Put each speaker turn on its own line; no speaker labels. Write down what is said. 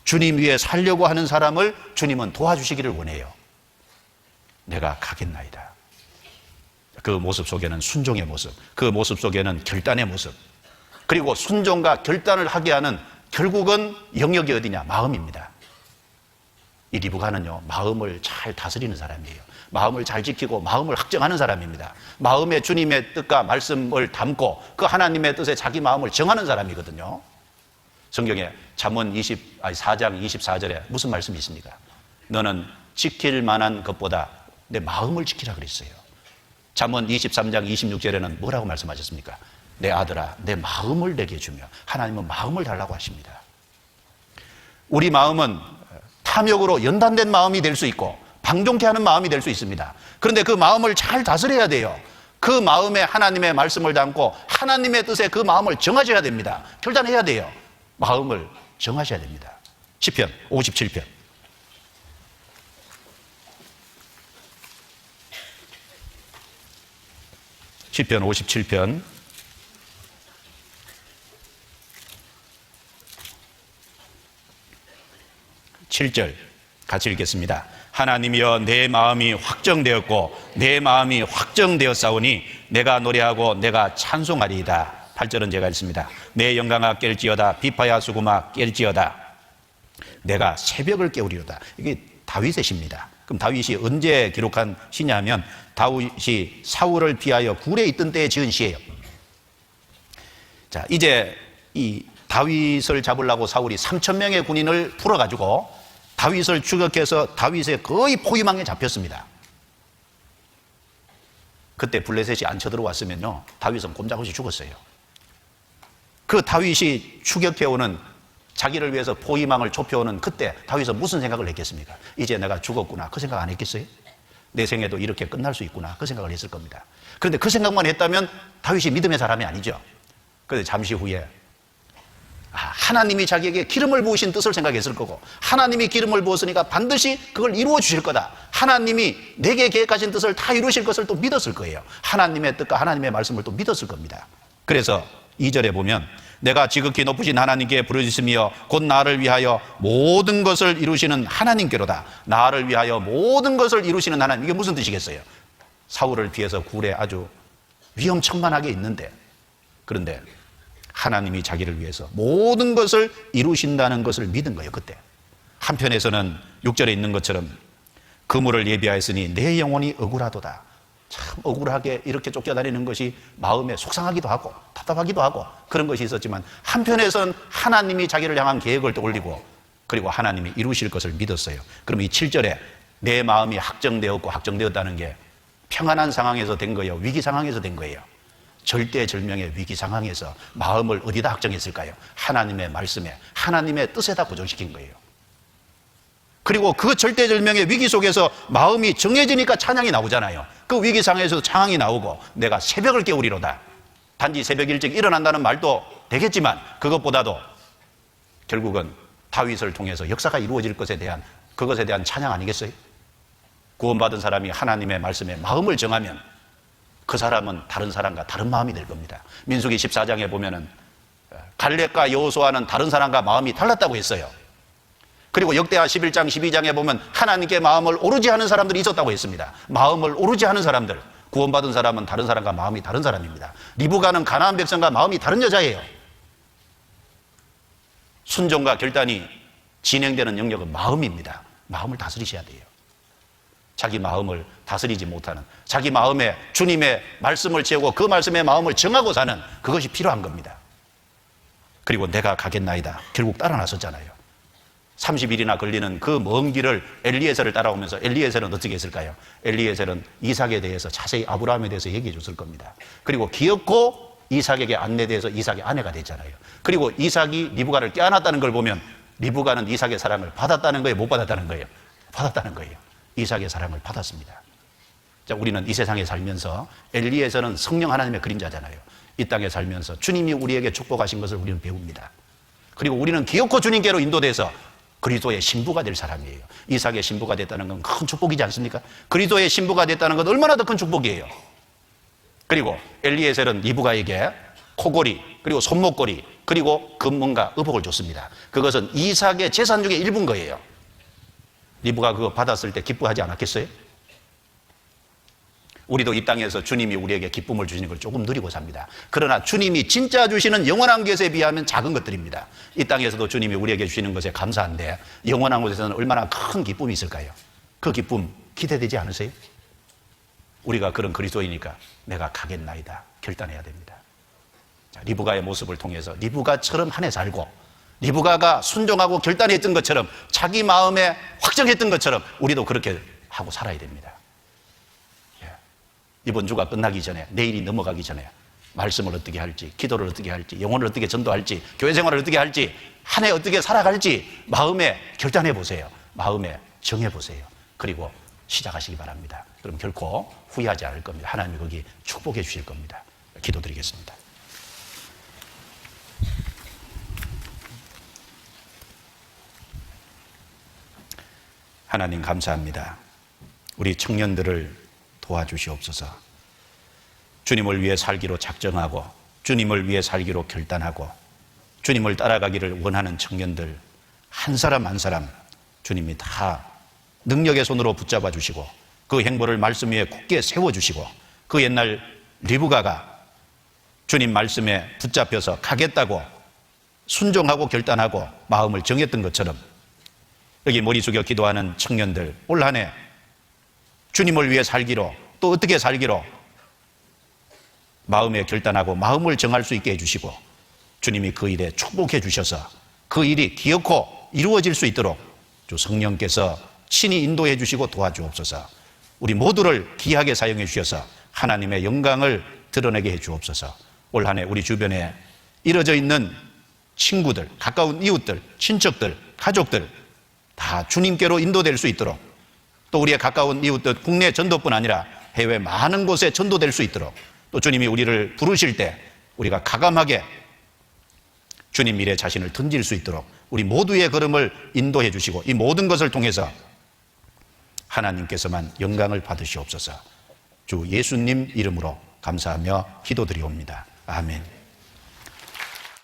주님 위에 살려고 하는 사람을 주님은 도와주시기를 원해요. 내가 가겠나이다. 그 모습 속에는 순종의 모습, 그 모습 속에는 결단의 모습, 그리고 순종과 결단을 하게 하는 결국은 영역이 어디냐? 마음입니다. 이 리브가는요, 마음을 잘 다스리는 사람이에요. 마음을 잘 지키고 마음을 확정하는 사람입니다. 마음에 주님의 뜻과 말씀을 담고 그 하나님의 뜻에 자기 마음을 정하는 사람이거든요. 성경에 잠언 4장 24절에 무슨 말씀이 있습니까? 너는 지킬 만한 것보다 내 마음을 지키라 그랬어요. 잠언 23장 26절에는 뭐라고 말씀하셨습니까? 내 아들아, 내 마음을 내게 주며, 하나님은 마음을 달라고 하십니다. 우리 마음은 탐욕으로 연단된 마음이 될 수 있고 방종케 하는 마음이 될 수 있습니다. 그런데 그 마음을 잘 다스려야 돼요. 그 마음에 하나님의 말씀을 담고 하나님의 뜻에 그 마음을 정하셔야 됩니다. 결단해야 돼요. 마음을 정하셔야 됩니다. 시편 57편. 시편 57편 7절 같이 읽겠습니다. 하나님이여, 내 마음이 확정되었고 내 마음이 확정되었사오니 내가 노래하고 내가 찬송하리이다. 8절은 제가 읽습니다. 내 영광아 깰지어다, 비파야 수구마 깰지어다, 내가 새벽을 깨우리로다. 이게 다윗의 시입니다. 그럼 다윗이 언제 기록한 시냐면 다윗이 사울을 피하여 굴에 있던 때에 지은 시예요. 자, 이제 이 다윗을 잡으려고 사울이 3,000명의 군인을 풀어가지고 다윗을 추격해서 다윗의 거의 포위망에 잡혔습니다. 그때 블레셋이 안 쳐들어왔으면요, 다윗은 꼼짝없이 죽었어요. 그 다윗이 추격해오는, 자기를 위해서 포위망을 좁혀오는 그때 다윗은 무슨 생각을 했겠습니까? 이제 내가 죽었구나, 그 생각 안 했겠어요? 내 생애도 이렇게 끝날 수 있구나, 그 생각을 했을 겁니다. 그런데 그 생각만 했다면 다윗이 믿음의 사람이 아니죠. 그런데 잠시 후에 하나님이 자기에게 기름을 부으신 뜻을 생각했을 거고, 하나님이 기름을 부었으니까 반드시 그걸 이루어 주실 거다, 하나님이 내게 계획하신 뜻을 다 이루실 것을 또 믿었을 거예요. 하나님의 뜻과 하나님의 말씀을 또 믿었을 겁니다. 그래서 2절에 보면 내가 지극히 높으신 하나님께 부르짖으며 곧 나를 위하여 모든 것을 이루시는 하나님께로다. 나를 위하여 모든 것을 이루시는 하나님, 이게 무슨 뜻이겠어요? 사울을 피해서 굴에 아주 위험천만하게 있는데, 그런데 하나님이 자기를 위해서 모든 것을 이루신다는 것을 믿은 거예요. 그때 한편에서는 6절에 있는 것처럼 그물을 예비하였으니 내 영혼이 억울하도다. 참 억울하게 이렇게 쫓겨다니는 것이 마음에 속상하기도 하고 답답하기도 하고 그런 것이 있었지만, 한편에서는 하나님이 자기를 향한 계획을 떠올리고 그리고 하나님이 이루실 것을 믿었어요. 그럼 이 7절에 내 마음이 확정되었고, 확정되었다는 게 평안한 상황에서 된 거예요? 위기 상황에서 된 거예요? 절대절명의 위기 상황에서 마음을 어디다 확정했을까요? 하나님의 말씀에, 하나님의 뜻에다 고정시킨 거예요. 그리고 그 절대절명의 위기 속에서 마음이 정해지니까 찬양이 나오잖아요. 그 위기 상황에서 찬양이 나오고 내가 새벽을 깨우리로다. 단지 새벽 일찍 일어난다는 말도 되겠지만 그것보다도 결국은 다윗을 통해서 역사가 이루어질 것에 대한, 그것에 대한 찬양 아니겠어요? 구원받은 사람이 하나님의 말씀에 마음을 정하면 그 사람은 다른 사람과 다른 마음이 될 겁니다. 민수기 14장에 보면은 갈렙과 여호수아는 다른 사람과 마음이 달랐다고 했어요. 그리고 역대하 11장 12장에 보면 하나님께 마음을 오르지 하는 사람들이 있었다고 했습니다. 마음을 오르지 하는 사람들, 구원받은 사람은 다른 사람과 마음이 다른 사람입니다. 리브가는 가나안 백성과 마음이 다른 여자예요. 순종과 결단이 진행되는 영역은 마음입니다. 마음을 다스리셔야 돼요. 자기 마음을 다스리지 못하는, 자기 마음에 주님의 말씀을 채우고 그 말씀에 마음을 정하고 사는, 그것이 필요한 겁니다. 그리고 내가 가겠나이다, 결국 따라 나섰잖아요. 30일이나 걸리는 그 먼 길을 엘리에셀을 따라오면서 엘리에셀은 어떻게 했을까요? 엘리에셀은 이삭에 대해서 자세히 아브라함에 대해서 얘기해 줬을 겁니다. 그리고 기어코 이삭에게 안내돼서 이삭의 아내가 됐잖아요. 그리고 이삭이 리브가를 껴안았다는 걸 보면 리브가는 이삭의 사랑을 받았다는 거예요, 못 받았다는 거예요? 받았다는 거예요. 이삭의 사랑을 받았습니다. 자, 우리는 이 세상에 살면서 엘리에서는 성령 하나님의 그림자잖아요. 이 땅에 살면서 주님이 우리에게 축복하신 것을 우리는 배웁니다. 그리고 우리는 기어코 주님께로 인도돼서 그리스도의 신부가 될 사람이에요. 이삭의 신부가 됐다는 건 큰 축복이지 않습니까? 그리스도의 신부가 됐다는 건 얼마나 더 큰 축복이에요. 그리고 엘리에셀은 리브가에게 코골이, 그리고 손목골이, 그리고 금문과 의복을 줬습니다. 그것은 이삭의 재산 중에 일부인 거예요. 리브가 그거 받았을 때 기뻐하지 않았겠어요? 우리도 이 땅에서 주님이 우리에게 기쁨을 주시는 걸 조금 누리고 삽니다. 그러나 주님이 진짜 주시는 영원한 것에 비하면 작은 것들입니다. 이 땅에서도 주님이 우리에게 주시는 것에 감사한데 영원한 곳에서는 얼마나 큰 기쁨이 있을까요? 그 기쁨 기대되지 않으세요? 우리가 그런 그리스도이니까 내가 가겠나이다 결단해야 됩니다. 자, 리브가의 모습을 통해서 리브가처럼 한 해 살고 리브가가 순종하고 결단했던 것처럼 자기 마음에 확정했던 것처럼 우리도 그렇게 하고 살아야 됩니다. 이번 주가 끝나기 전에, 내일이 넘어가기 전에 말씀을 어떻게 할지, 기도를 어떻게 할지, 영혼을 어떻게 전도할지, 교회 생활을 어떻게 할지, 한 해 어떻게 살아갈지 마음에 결단해 보세요. 마음에 정해 보세요. 그리고 시작하시기 바랍니다. 그럼 결코 후회하지 않을 겁니다. 하나님이 거기 축복해 주실 겁니다. 기도드리겠습니다. 하나님 감사합니다. 우리 청년들을 도와주시옵소서. 주님을 위해 살기로 작정하고 주님을 위해 살기로 결단하고 주님을 따라가기를 원하는 청년들 한 사람 한 사람 주님이 다 능력의 손으로 붙잡아 주시고 그 행보를 말씀 위에 굳게 세워주시고 그 옛날 리브가가 주님 말씀에 붙잡혀서 가겠다고 순종하고 결단하고 마음을 정했던 것처럼 여기 머리 숙여 기도하는 청년들 올 한 해 주님을 위해 살기로 또 어떻게 살기로 마음에 결단하고 마음을 정할 수 있게 해주시고 주님이 그 일에 축복해 주셔서 그 일이 기어코 이루어질 수 있도록 주 성령께서 친히 인도해 주시고 도와주옵소서. 우리 모두를 귀하게 사용해 주셔서 하나님의 영광을 드러내게 해 주옵소서. 올 한 해 우리 주변에 이뤄져 있는 친구들, 가까운 이웃들, 친척들, 가족들 다 주님께로 인도될 수 있도록 또 우리의 가까운 이웃들 국내 전도뿐 아니라 해외 많은 곳에 전도될 수 있도록 또 주님이 우리를 부르실 때 우리가 가감하게 주님 일에 자신을 던질 수 있도록 우리 모두의 걸음을 인도해 주시고 이 모든 것을 통해서 하나님께서만 영광을 받으시옵소서. 주 예수님 이름으로 감사하며 기도드리옵니다. 아멘.